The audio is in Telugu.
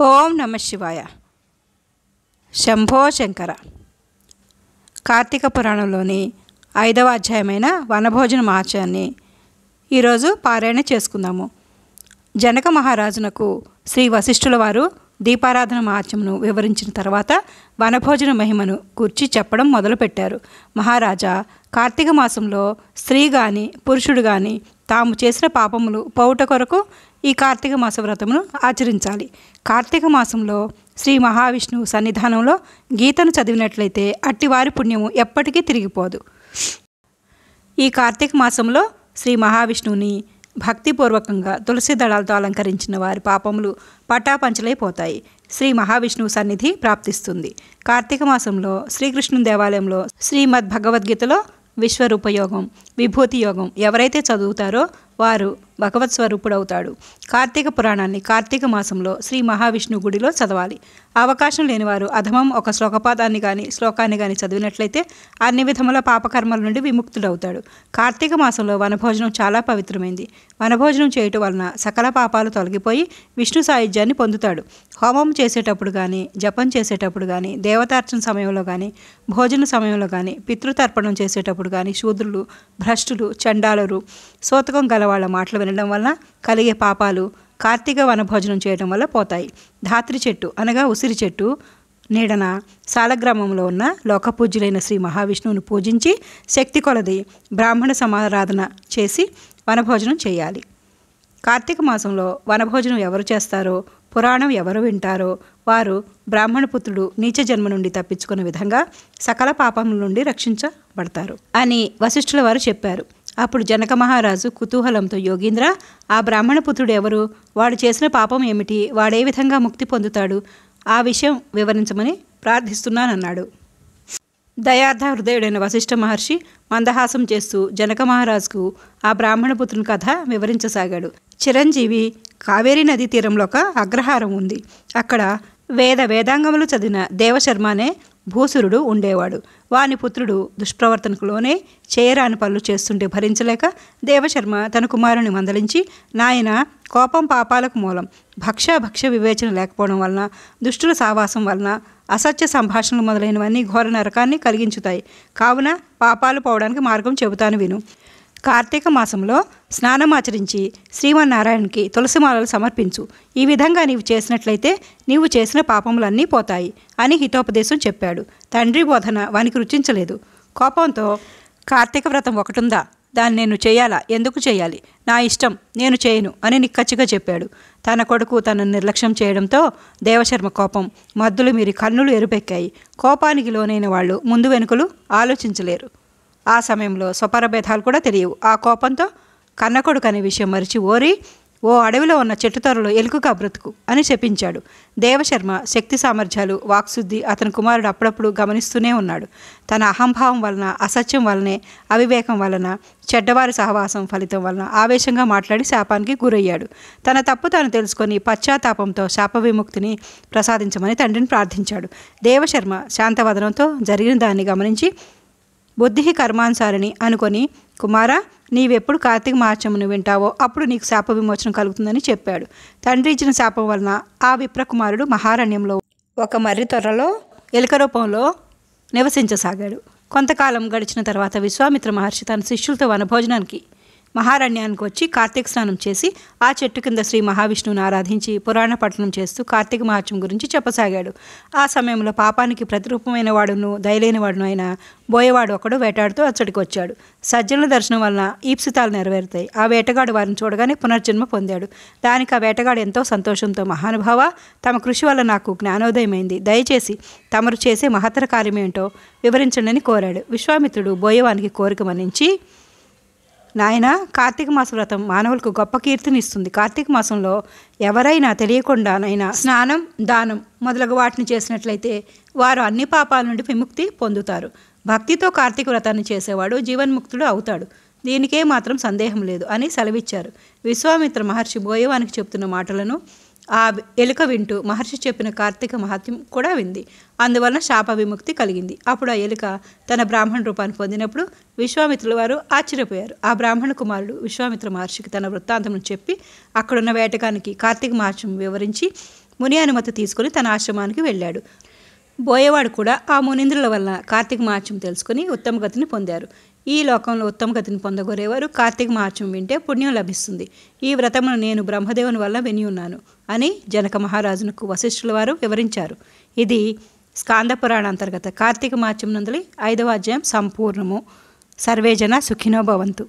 ఓం నమ శివాయ. శంభో శంకర. కార్తీక పురాణంలోని 5వ అధ్యాయమైన వనభోజన మహాత్మ్యాన్ని ఈరోజు పారాయణ చేసుకుందాము. జనక మహారాజునకు శ్రీ వశిష్ఠుల వారు దీపారాధన మహాత్మ్యమును వివరించిన తర్వాత వనభోజన మహిమను గూర్చి చెప్పడం మొదలుపెట్టారు. మహారాజా, కార్తీక మాసంలో స్త్రీ గాని పురుషుడు గాని తాము చేసిన పాపములు పోవుట కొరకు ఈ కార్తీక మాస వ్రతమును ఆచరించాలి. కార్తీక మాసంలో శ్రీ మహావిష్ణువు సన్నిధానంలో గీతను చదివినట్లయితే అట్టివారి పుణ్యము ఎప్పటికీ తిరిగిపోదు. ఈ కార్తీక మాసంలో శ్రీ మహావిష్ణువుని భక్తిపూర్వకంగా తులసి దళాలతో అలంకరించిన వారి పాపములు పటాపంచలైపోతాయి. శ్రీ మహావిష్ణువు సన్నిధి ప్రాప్తిస్తుంది. కార్తీక మాసంలో శ్రీకృష్ణుని దేవాలయంలో శ్రీమద్ భగవద్గీతలో విశ్వరూపయోగం, విభూతి యోగం ఎవరైతే చదువుతారో వారు భగవత్ స్వరూపుడవుతాడు. కార్తీక పురాణాన్ని కార్తీక మాసంలో శ్రీ మహావిష్ణువు గుడిలో చదవాలి. అవకాశం లేనివారు అధమం ఒక శ్లోకపాదాన్ని కానీ శ్లోకాన్ని కానీ చదివినట్లయితే అన్ని విధముల పాపకర్మల నుండి విముక్తుడవుతాడు. కార్తీక మాసంలో వనభోజనం చాలా పవిత్రమైంది. వనభోజనం చేయటం వలన సకల పాపాలు తొలగిపోయి విష్ణు సాయుధ్యాన్ని పొందుతాడు. హోమం చేసేటప్పుడు కానీ జపం చేసేటప్పుడు కానీ దేవతార్చన సమయంలో కానీ భోజన సమయంలో కానీ పితృతర్పణం చేసేటప్పుడు కానీ శూద్రులు, భ్రష్టులు, చండాలురు, సోతకం గలవాళ్ల మాటలు వినడం వలన కలిగే పాపాలు కార్తీక వనభోజనం చేయడం వల్ల పోతాయి. ధాత్రి చెట్టు అనగా ఉసిరి చెట్టు నీడన సాలగ్రామంలో ఉన్న లోకపూజ్యులైన శ్రీ మహావిష్ణువును పూజించి శక్తి కొలది బ్రాహ్మణ సమారాధన చేసి వనభోజనం చేయాలి. కార్తీక మాసంలో వనభోజనం ఎవరు చేస్తారో, పురాణం ఎవరు వింటారో వారు బ్రాహ్మణపుత్రుడు నీచ జన్మ నుండి తప్పించుకునే విధంగా సకల పాపముల నుండి రక్షించబడతారు అని వశిష్ఠుల వారు చెప్పారు. అప్పుడు జనక మహారాజు కుతూహలంతో, యోగీంద్ర, ఆ బ్రాహ్మణపుత్రుడు ఎవరు? వాడు చేసిన పాపం ఏమిటి? వాడే విధంగా ముక్తి పొందుతాడు? ఆ విషయం వివరించమని ప్రార్థిస్తున్నానన్నాడు. దయార్థ హృదయుడైన వశిష్ఠ మహర్షి మందహాసం చేస్తూ జనక మహారాజుకు ఆ బ్రాహ్మణపుత్రుని కథ వివరించసాగాడు. చిరంజీవి కావేరీ నదీ తీరంలో ఒక అగ్రహారం ఉంది. అక్కడ వేదాంగములు చదివిన దేవశర్మ అనే భూసురుడు ఉండేవాడు. వాని పుత్రుడు దుష్ప్రవర్తనకులోనే చేయరాని పనులు చేస్తుంటే భరించలేక దేవశర్మ తన కుమారుని మందలించి, నాయన, కోపం పాపాలకు మూలం. భక్ష్య వివేచన లేకపోవడం వలన, దుష్టుల సావాసం వలన అసత్య సంభాషణలు మొదలైనవన్నీ ఘోర నరకాన్ని కలిగించుతాయి. కావున పాపాలు పోవడానికి మార్గం చెబుతాను విను. కార్తీక మాసంలో స్నానం ఆచరించి శ్రీమన్నారాయణకి తులసిమాలలు సమర్పించు. ఈ విధంగా నీవు చేసినట్లయితే నీవు చేసిన పాపములన్నీ పోతాయి అని హితోపదేశం చెప్పాడు. తండ్రి బోధన వానికి రుచించలేదు. కోపంతో, కార్తీక వ్రతం ఒకటుందా? దాన్ని నేను చేయాలా? ఎందుకు చేయాలి? నా ఇష్టం, నేను చేయను అని నిక్కచ్చిగా చెప్పాడు. తన కొడుకు తనను నిర్లక్ష్యం చేయడంతో దేవశర్మ కోపం మద్దులు మీరి కన్నులు ఎరుపెక్కాయి. కోపానికి లోనైన వాళ్ళు ముందు వెనుకలు ఆలోచించలేరు. ఆ సమయంలో స్వపరభేదాలు కూడా తెలియవు. ఆ కోపంతో కన్నకొడుకు అనే విషయం మరిచి ఓ అడవిలో ఉన్న చెట్టు తొరలో ఎలుకగా బ్రతుకు అని శపించాడు. దేవశర్మ శక్తి సామర్థ్యాలు, వాక్శుద్ధి అతని కుమారుడు అప్పుడప్పుడు గమనిస్తూనే ఉన్నాడు. తన అహంభావం వలన, అసత్యం వలనే, అవివేకం వలన, చెడ్డవారి సహవాసం ఫలితం వలన ఆవేశంగా మాట్లాడి శాపానికి గురయ్యాడు. తన తప్పు తాను తెలుసుకొని పశ్చాత్తాపంతో శాప విముక్తిని ప్రసాదించమని తండ్రిని ప్రార్థించాడు. దేవశర్మ శాంతవదనంతో జరిగిన దాన్ని గమనించి, బుద్ధి కర్మానుసారిని అనుకొని, కుమారా, నీవెప్పుడు కార్తీక మహాత్మ్యమును వింటావో అప్పుడు నీకు శాప విమోచనం కలుగుతుందని చెప్పాడు. తండ్రి ఇచ్చిన శాపం వలన ఆ విప్రకుమారుడు మహారణ్యంలో ఒక మర్రి తొర్రలో ఎలుక రూపంలో నివసించసాగాడు. కొంతకాలం గడిచిన తర్వాత విశ్వామిత్ర మహర్షి తన శిష్యులతో వనభోజనానికి మహారణ్యానికి వచ్చి కార్తీక స్నానం చేసి ఆ చెట్టు కింద శ్రీ మహావిష్ణువుని ఆరాధించి పురాణ పఠనం చేస్తూ కార్తీక మహాత్మ్యం గురించి చెప్పసాగాడు. ఆ సమయంలో పాపానికి ప్రతిరూపమైన వాడును దయలేని వాడును అయిన బోయేవాడు ఒకడు వేటాడుతూ అచ్చడికి వచ్చాడు. సజ్జనుల దర్శనం వలన ఈప్సితాలు నెరవేరుతాయి. ఆ వేటగాడు వారిని చూడగానే పునర్జన్మ పొందాడు. దానికి ఆ వేటగాడు ఎంతో సంతోషంతో, మహానుభావ, తమ కృషి వల్ల నాకు జ్ఞానోదయమైంది. దయచేసి తమరు చేసే మహత్తర కార్యమేంటో వివరించండి అని కోరాడు. విశ్వామిత్రుడు బోయేవానికి కోరిక మన్నించి, నాయన, కార్తీక మాస వ్రతం మానవులకు గొప్ప కీర్తిని ఇస్తుంది. కార్తీక మాసంలో ఎవరైనా తెలియకుండానైనా స్నానం, దానం మొదలగు వాటిని చేసినట్లయితే వారు అన్ని పాపాల నుండి విముక్తి పొందుతారు. భక్తితో కార్తీక వ్రతాన్ని చేసేవాడు జీవన్ముక్తుడు అవుతాడు. దీనికే మాత్రం సందేహం లేదు అని సెలవిచ్చారు. విశ్వామిత్ర మహర్షి బోయేవానికి చెప్తున్న మాటలను ఆ ఎలుక వింటూ మహర్షి చెప్పిన కార్తీక మహాత్మ్యం కూడా వింది. అందువలన శాప విముక్తి కలిగింది. అప్పుడు ఆ ఎలుక తన బ్రాహ్మణ రూపాన్ని పొందినప్పుడు విశ్వామిత్రుల వారు ఆశ్చర్యపోయారు. ఆ బ్రాహ్మణ కుమారుడు విశ్వామిత్ర మహర్షికి తన వృత్తాంతం చెప్పి అక్కడున్న వేటగానికి కార్తీక మహాత్మ్యం వివరించి ముని అనుమతి తీసుకుని తన ఆశ్రమానికి వెళ్ళాడు. బోయేవాడు కూడా ఆ మునీంద్రుల వల్ల కార్తీక మహాత్మ్యం తెలుసుకుని ఉత్తమ గతిని పొందారు. ఈ లోకంలో ఉత్తమ గతిని పొందగోరేవారు కార్తీక మహాత్మ్యం వింటే పుణ్యం లభిస్తుంది. ఈ వ్రతమును నేను బ్రహ్మదేవుని వల్ల విని ఉన్నాను అని జనక మహారాజునకు వశిష్ఠుల వారు వివరించారు. ఇది స్కాంద పురాణ అంతర్గత కార్తీక మహాత్మ్యం నందలి 5వ అధ్యాయం సంపూర్ణము. సర్వేజన సుఖినో భవంతు.